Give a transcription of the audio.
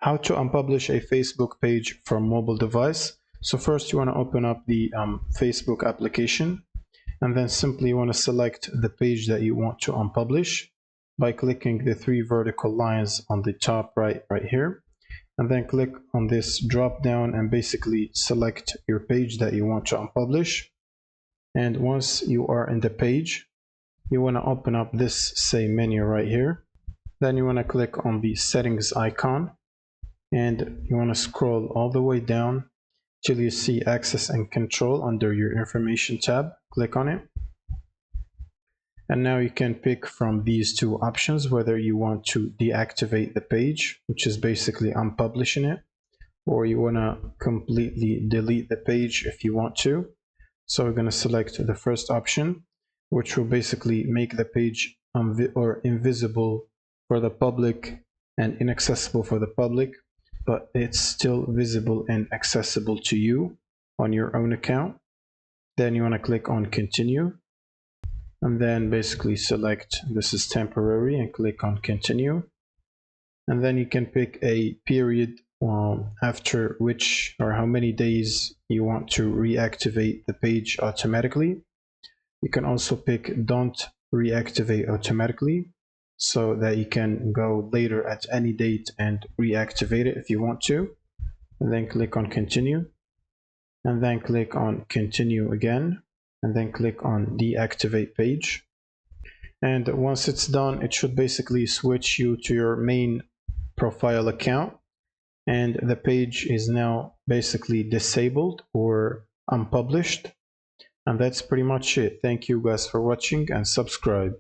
How to unpublish a Facebook page from mobile device. So first you want to open up the Facebook application, and then simply you want to select the page that you want to unpublish by clicking the three vertical lines on the top right here, and then click on this drop down and basically select your page that you want to unpublish. And once you are in the page, you want to open up this same menu right here. Then you want to click on the settings icon, and you want to scroll all the way down till you see access and control under your information tab. Click on it, and now you can pick from these two options whether you want to deactivate the page, which is basically unpublishing it, or you want to completely delete the page if you want to. So we're going to select the first option, which will basically make the page invisible for the public and inaccessible for the public, but it's still visible and accessible to you on your own account. Then you want to click on continue, and then basically select this is temporary and click on continue. And then you can pick a period after which or how many days you want to reactivate the page automatically. You can also pick don't reactivate automatically, so that you can go later at any date and reactivate it if you want to. And then click on continue, and then click on continue again, and then click on deactivate page. And once it's done, it should basically switch you to your main profile account, and the page is now basically disabled or unpublished. And that's pretty much it. Thank you guys for watching, and subscribe.